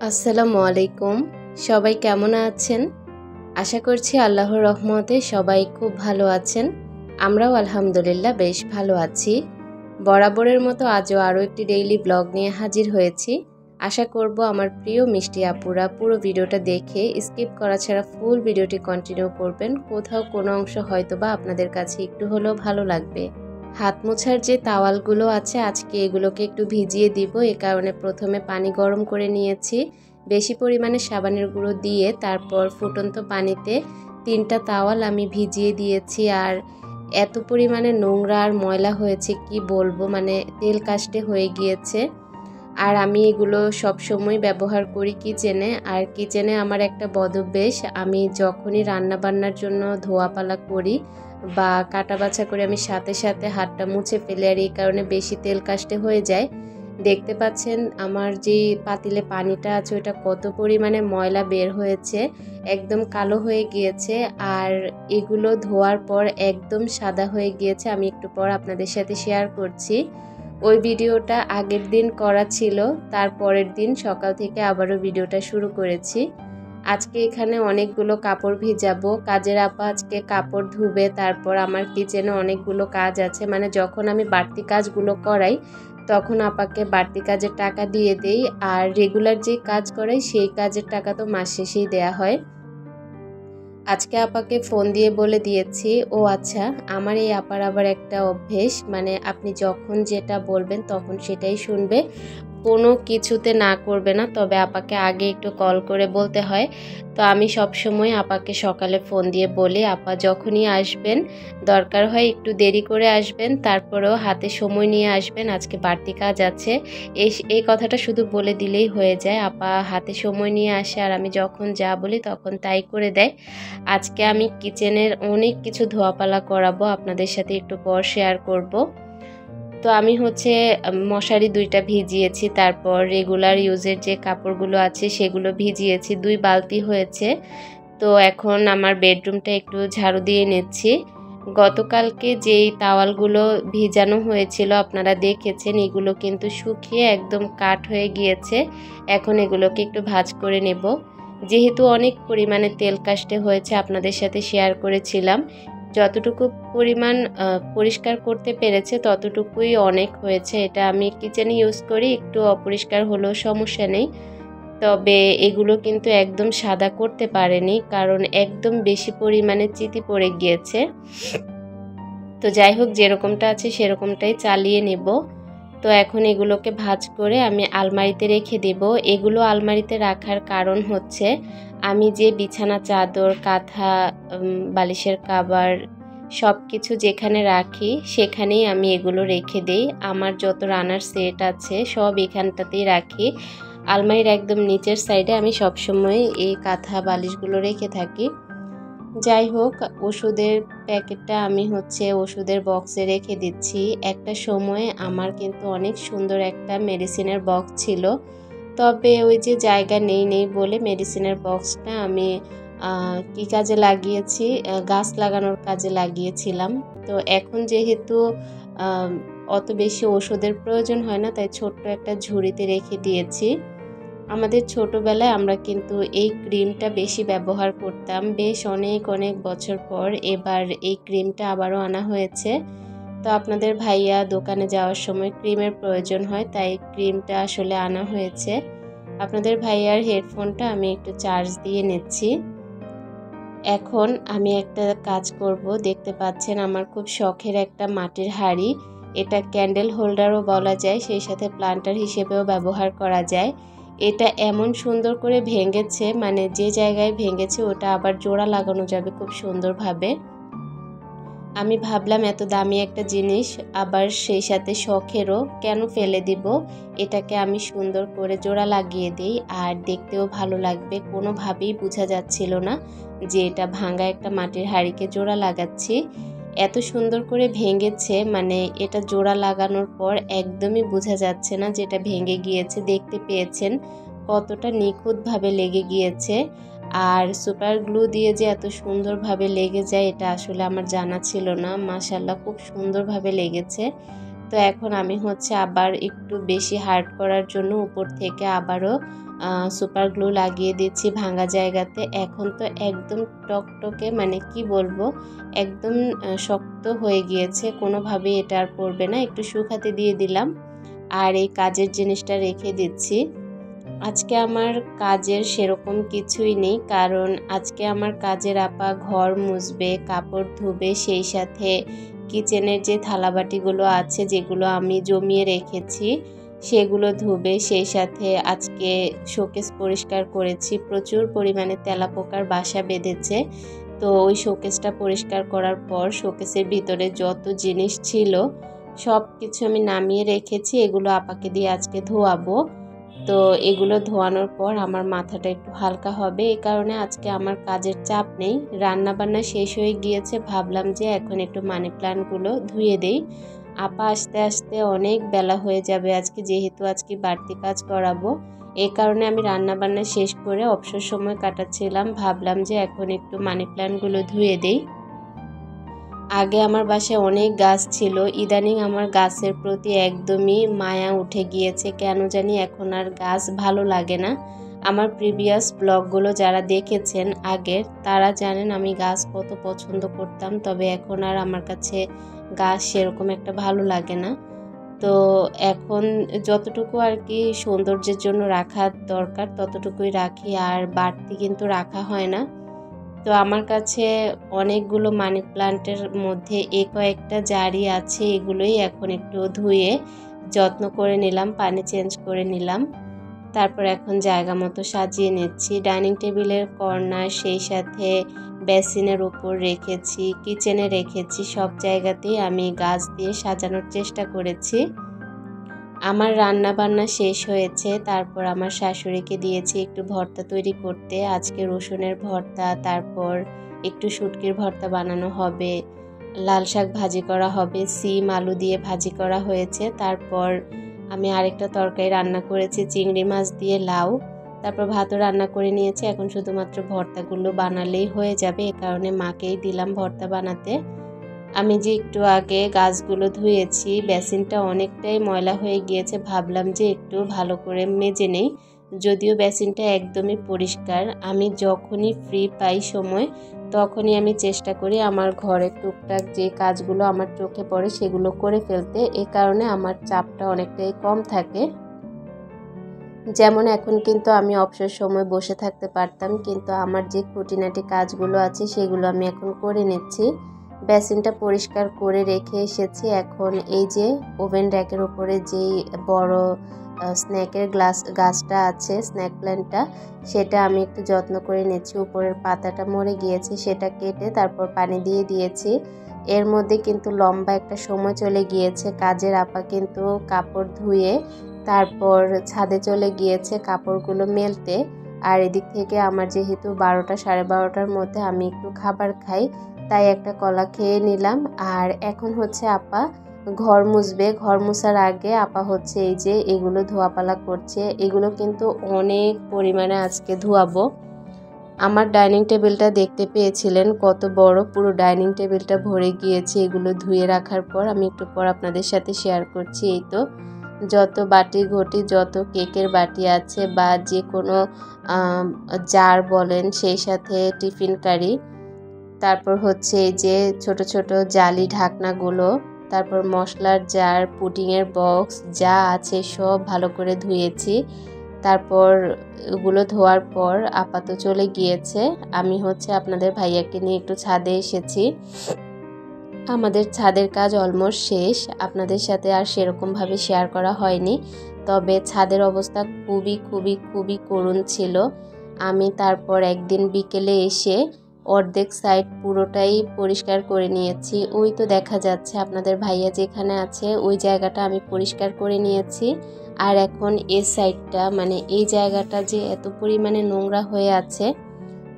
আসসালামু আলাইকুম। সবাই কেমন আছেন? আশা করছি আল্লাহর রহমতে সবাই খুব ভালো আছেন। আমরাও আলহামদুলিল্লাহ বেশ ভালো আছি। বরাবরের মতো আজও আরও একটি ডেইলি ব্লগ নিয়ে হাজির হয়েছি। আশা করব আমার প্রিয় মিষ্টি আপুরা পুরো ভিডিওটা দেখে স্কিপ করা ছাড়া ফুল ভিডিওটি কন্টিনিউ করবেন। কোথাও কোনো অংশ হয়তোবা আপনাদের কাছে একটু হলেও ভালো লাগবে। হাত মোছার যে তাওয়ালগুলো আছে আজকে এগুলোকে একটু ভিজিয়ে দিব। এ কারণে প্রথমে পানি গরম করে নিয়েছি। বেশি পরিমাণে সাবানের গুঁড়ো দিয়ে তারপর ফুটন্ত পানিতে 3টা তাওয়াল আমি ভিজিয়ে দিয়েছি। আর এত পরিমাণে নোংরা আর ময়লা হয়েছে কি বলবো, মানে তেল কাস্টে হয়ে গিয়েছে। আর আমি এগুলো সবসময় ব্যবহার করি কিচেনে। আর কিচেনে আমার একটা বদভ্যাস, আমি যখনই রান্না বান্নার জন্য ধোয়াপালা করি বা কাটা বাছা করে আমি সাথে সাথে হাতটা মুছে ফেলি। আর এই কারণে বেশি তেল কাস্টে হয়ে যায়। দেখতে পাচ্ছেন আমার যে পাতিলে পানিটা আছে ওটা কত পরিমাণে ময়লা বের হয়েছে, একদম কালো হয়ে গিয়েছে। আর এগুলো ধোয়ার পর একদম সাদা হয়ে গিয়েছে। আমি একটু পর আপনাদের সাথে শেয়ার করছি। ওই ভিডিওটা আগের দিন করা ছিল, তার পরের দিন সকাল থেকে আবারও ভিডিওটা শুরু করেছি। আজকে এখানে অনেকগুলো কাপড় ভিজাবো। কাজের আপা আজকে কাপড় ধুবে। তারপর আমার কিচেনে অনেকগুলো কাজ আছে, মানে যখন আমি বাড়তি কাজগুলো করাই তখন আপাকে বাড়তি কাজের টাকা দিয়ে দেই। আর রেগুলার যে কাজ করাই সেই কাজের টাকা তো মাস শেষেই দেয়া হয়। আজকে আপাকে ফোন দিয়ে বলে দিয়েছি। ও আচ্ছা, আমার এই আপার আবার একটা অভ্যেস, মানে আপনি যখন যেটা বলবেন তখন সেটাই শুনবে, কোনো কিছুতে না করবে না। তবে আপাকে আগে একটু কল করে বলতে হয়। তো আমি সবসময় আপাকে সকালে ফোন দিয়ে বলি, আপা যখনই আসবেন দরকার হয় একটু দেরি করে আসবেন, তারপরেও হাতে সময় নিয়ে আসবেন, আজকে বাড়তি কাজ আছে। এই কথাটা শুধু বলে দিলেই হয়ে যায়। আপা হাতে সময় নিয়ে আসে আর আমি যখন যা বলি তখন তাই করে দেয়। আজকে আমি কিচেনের অনেক কিছু ধোয়াপালা করাবো, আপনাদের সাথে একটু পর শেয়ার করব। তো আমি মশারি 2টা ভিজিয়েছি, তারপর রেগুলার ইউজের যে কাপড়গুলো আছে সেগুলো ভিজিয়েছি, 2 বালতি হয়েছে। তো এখন আমার বেডরুমটা একটু ঝাড়ু দিয়ে নিচ্ছি। গতকালকে যেই তাওয়ালগুলো ভিজানো হয়েছিল আপনারা দেখেছেন, এগুলো কিন্তু শুকিয়ে একদম কাঠ হয়ে গিয়েছে। এখন এগুলোকে একটু ভাঁজ করে নেব। যেহেতু অনেক পরিমাণে তেল কাস্টে হয়েছে আপনাদের সাথে শেয়ার করেছিলাম, যতটুকু পরিমাণ পরিষ্কার করতে পেরেছে ততটুকুই অনেক হয়েছে। এটা আমি কিচেনে ইউজ করি, একটু অপরিষ্কার হলেও সমস্যা নেই। তবে এগুলো কিন্তু একদম সাদা করতে পারেনি, কারণ একদম বেশি পরিমাণে চিতি পড়ে গিয়েছে। তো যাই হোক, যেরকমটা আছে সেরকমটাই চালিয়ে নেব। তো এখন এগুলোকে ভাঁজ করে আমি আলমারিতে রেখে দেব। এগুলো আলমারিতে রাখার কারণ হচ্ছে, আমি যে বিছানা চাদর কাঁথা বালিশের কভার সব কিছু যেখানে রাখি সেখানেই আমি এগুলো রেখে দেই। আমার যত রান্নার সেট আছে সব এখানটাতেই রাখি। আলমারির একদম নিচের সাইডে আমি সবসময় এই কাঁথা বালিশগুলো রেখে থাকি। যাই হোক, ওষুধের প্যাকেটটা আমি ওষুধের বক্সে রেখে দিচ্ছি। একটা সময় আমার কিন্তু অনেক সুন্দর একটা মেডিসিনের বক্স ছিল, তবে ওই যে জায়গা নেই বলে মেডিসিনের বক্সটা আমি কি কাজে লাগিয়েছি, গাছ লাগানোর কাজে লাগিয়েছিলাম। তো এখন যেহেতু অত বেশি ওষুধের প্রয়োজন হয় না, তাই ছোট্ট একটা ঝুড়িতে রেখে দিয়েছি। আমাদের ছোটবেলায় আমরা কিন্তু এই ক্রিমটা বেশি ব্যবহার করতাম, বেশ অনেক বছর পর এবার এই ক্রিমটা আবারও আনা হয়েছে। তো আপনাদের ভাইয়া দোকানে যাওয়ার সময় ক্রিমের প্রয়োজন হয়, তাই ক্রিমটা আসলে আনা হয়েছে। আপনাদের ভাইয়ার হেডফোনটা আমি একটু চার্জ দিয়ে নিচ্ছি। এখন আমি একটা কাজ করব। দেখতে পাচ্ছেন আমার খুব শখের একটা মাটির হাঁড়ি, এটা ক্যান্ডেল হোল্ডারও বলা যায়, সেই সাথে প্লান্টার হিসেবেও ব্যবহার করা যায়। এটা এমন সুন্দর করে ভেঙেছে, মানে যে জায়গায় ভেঙেছে ওটা আবার জোড়া লাগানো যাবে খুব সুন্দরভাবে। আমি ভাবলাম এত দামি একটা জিনিস আবার সেই সাথে শখেরও, কেন ফেলে দিব, এটাকে আমি সুন্দর করে জোড়া লাগিয়ে দিই। আর দেখতেও ভালো লাগবে, কোনোভাবেই বোঝা যাচ্ছিল না যে এটা ভাঙা একটা মাটির হাঁড়িকে জোড়া লাগাচ্ছি। এত সুন্দর করে ভেঙেছে, মানে এটা জোড়া লাগানোর পর একদমই বোঝা যাচ্ছে না যেটা ভেঙে গিয়েছে। দেখতে পেয়েছেন কতটা নিখুঁতভাবে লেগে গিয়েছে। আর সুপার গ্লু দিয়ে যে এত সুন্দরভাবে লেগে যায় এটা আসলে আমার জানা ছিল না। মাশাআল্লাহ খুব সুন্দরভাবে লেগেছে। তো এখন আমি আবার একটু বেশি হার্ড করার জন্য উপর থেকে আবারও সুপার গ্লু লাগিয়ে দিচ্ছি ভাঙা জায়গাতে। এখন তো একদম টকটকে, মানে কি বলবো, একদম শক্ত হয়ে গিয়েছে, কোনোভাবেই এটা আর পড়বে না। একটু শুকাতে দিয়ে দিলাম আর এই কাজের জিনিসটা রেখে দিচ্ছি। আজকে আমার কাজের সেরকম কিছুই নেই, কারণ আজকে আমার কাজের আপা ঘর মুছবে, কাপড় ধুবে, সেই সাথে কিচেনের যে থালাবাটিগুলো আছে যেগুলো আমি জমিয়ে রেখেছি সেগুলো ধুবে, সেই সাথে আজকে শোকেস পরিষ্কার করেছি। প্রচুর পরিমাণে তেলাপোকার বাসা বেঁধেছে, তো ওই শোকেসটা পরিষ্কার করার পর শোকেসের ভিতরে যত জিনিস ছিল সব কিছু আমি নামিয়ে রেখেছি। এগুলো আপাকে দিয়ে আজকে ধোয়াবো। তো এগুলো ধোয়ানোর পর আমার মাথাটা একটু হালকা হবে, এই কারণে আজকে আমার কাজের চাপ নেই। রান্না বান্না শেষ হয়ে গিয়েছে, ভাবলাম যে এখন একটু মানি প্ল্যান্টগুলো ধুয়ে দেই। আপা আসতে আসতে অনেক বেলা হয়ে যাবে আজকে, যেহেতু আজকে বাড়তি কাজ করাবো। এই কারণে আমি রান্না বান্না শেষ করে অবসর সময় কাটাচ্ছিলাম, ভাবলাম যে এখন একটু মানি প্ল্যান্টগুলো ধুয়ে দেই। আগে আমার বাসায় অনেক গাছ ছিল, ইদানিং আমার গাছের প্রতি একদমই মায়া উঠে গিয়েছে, কেন জানি এখন আর গাছ ভালো লাগে না। আমার প্রিভিয়াস ব্লগগুলো যারা দেখেছেন আগের, তারা জানেন আমি গাছ কত পছন্দ করতাম, তবে এখন আর আমার কাছে গাছ সেরকম একটা ভালো লাগে না। তো এখন যতটুকু আর কি সৌন্দর্যের জন্য রাখা দরকার ততটুকুই রাখি, আর বাড়তি কিন্তু রাখা হয় না। তো আমার কাছে অনেকগুলো মানি প্ল্যান্টের মধ্যে এই কয়েকটা জারি আছে, এগুলোই এখন একটু ধুয়ে যত্ন করে নিলাম, পানি চেঞ্জ করে নিলাম। তারপর এখন জায়গা মতো সাজিয়ে নিচ্ছি। ডাইনিং টেবিলের কর্নার, সেই সাথে বেসিনের উপর রেখেছি, কিচেনে রেখেছি, সব জায়গাতেই আমি গাছ দিয়ে সাজানোর চেষ্টা করেছি। আমার রান্না বান্না শেষ হয়েছে, তারপর আমার শাশুড়িকে দিয়েছি একটু ভর্তা তৈরি করতে। আজকে রসুনের ভর্তা, তারপর একটু শুটকির ভর্তা বানানো হবে, লাল শাক ভাজি করা হবে, সিম আলু দিয়ে ভাজি করা হয়েছে। তারপর আমি আরেকটা তরকারি রান্না করেছি চিংড়ি মাছ দিয়ে লাউ, তারপর ভাতও রান্না করে নিয়েছি। এখন শুধুমাত্র ভর্তাগুলো বানালেই হয়ে যাবে, এ কারণে মাকেই দিলাম ভর্তা বানাতে। আমি যে একটু আগে গাছগুলো ধুয়েছি, বেসিনটা অনেকটাই ময়লা হয়ে গিয়েছে, ভাবলাম যে একটু ভালো করে মেজে নেই। যদিও বেসিনটা একদমই পরিষ্কার, আমি যখনই ফ্রি পাই সময় তখনই আমি চেষ্টা করি আমার ঘরের টুকটাক যে কাজগুলো আমার চোখে পড়ে সেগুলো করে ফেলতে, এ কারণে আমার চাপটা অনেকটাই কম থাকে। যেমন এখন কিন্তু আমি অবসর সময় বসে থাকতে পারতাম, কিন্তু আমার যে খুঁটিনাটি কাজগুলো আছে সেগুলো আমি এখন করে নিচ্ছি। বেসিনটা পরিষ্কার করে রেখে এসেছি। এখন এই যে ওভেন র্যাকের উপরে যেই বড় স্ন্যাকের গাছটা আছে, স্ন্যাক প্ল্যান্টটা, সেটা আমি একটু যত্ন করে নিচ্ছি। উপরের পাতাটা মরে গিয়েছে, সেটা কেটে তারপর পানি দিয়ে দিয়েছি। এর মধ্যে কিন্তু লম্বা একটা সময় চলে গিয়েছে। কাজের আপা কিন্তু কাপড় ধুয়ে তারপর ছাদে চলে গিয়েছে কাপড়গুলো মেলতে। আর এদিক থেকে আমার যেহেতু 12টা 12:30টার মধ্যে আমি একটু খাবার খাই, তাই একটা কলা খেয়ে নিলাম। আর এখন হচ্ছে আপা ঘর মুছবে। ঘর মুছার আগে আপা হচ্ছে এই যে এগুলো ধোয়াপালা করছে। এগুলো কিন্তু অনেক পরিমাণে আজকে ধোয়াবো। আমার ডাইনিং টেবিলটা দেখতে পেয়েছিলেন কত বড়, পুরো ডাইনিং টেবিলটা ভরে গিয়েছে এগুলো ধুয়ে রাখার পর। আমি একটু পর আপনাদের সাথে শেয়ার করছি। এই তো যত বাটি ঘটি, যত কেকের বাটি আছে বা যে কোনো জার বলেন, সেই সাথে টিফিন কারি, তারপর হচ্ছে এই যে ছোট ছোট জালি ঢাকনাগুলো, তারপর মশলার জার, পুডিংয়ের বক্স, যা আছে সব ভালো করে ধুয়েছি। তারপর ওগুলো ধোয়ার পর আপাতত চলে গিয়েছে। আমি হচ্ছে আপনাদের ভাইয়াকে নিয়ে একটু ছাদে এসেছি। আমাদের ছাদের কাজ অলমোস্ট শেষ, আপনাদের সাথে আর সেরকমভাবে শেয়ার করা হয়নি, তবে ছাদের অবস্থা খুবই খুবই খুবই করুণ ছিল। আমি তারপর একদিন বিকেলে এসে অর্ধেক সাইড পুরোটাই পরিষ্কার করে নিয়েছি। ওই তো দেখা যাচ্ছে আপনাদের ভাইয়া যেখানে আছে ওই জায়গাটা আমি পরিষ্কার করে নিয়েছি। আর এখন এই সাইডটা, মানে এই জায়গাটা যে এত পরিমাণে নোংরা হয়ে আছে,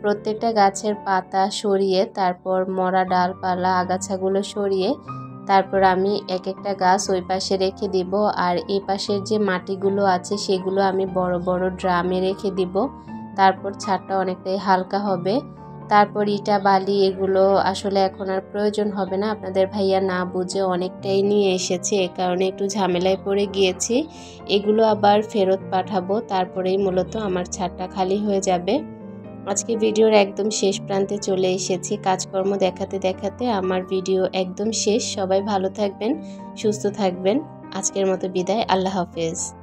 প্রত্যেকটা গাছের পাতা সরিয়ে, তারপর মরা ডালপালা আগাছাগুলো সরিয়ে, তারপর আমি এক একটা গাছ ওই পাশে রেখে দিব। আর এই পাশের যে মাটিগুলো আছে সেগুলো আমি বড় বড় ড্রামে রেখে দিব, তারপর ছাদটা অনেকটাই হালকা হবে। তারপর ইটা বালি এগুলো আসলে এখন আর প্রয়োজন হবে না। আপনাদের ভাইয়া না বুঝে অনেকটাই নিয়ে এসেছে, এ কারণে একটু ঝামেলায় পড়ে গিয়েছি। এগুলো আবার ফেরত পাঠাবো, তারপরেই মূলত আমার ছাদটা খালি হয়ে যাবে। আজকে ভিডিওর একদম শেষ প্রান্তে চলে এসেছি। কাজকর্ম দেখাতে দেখাতে আমার ভিডিও একদম শেষ। সবাই ভালো থাকবেন, সুস্থ থাকবেন। আজকের মতো বিদায়। আল্লাহ হাফেজ।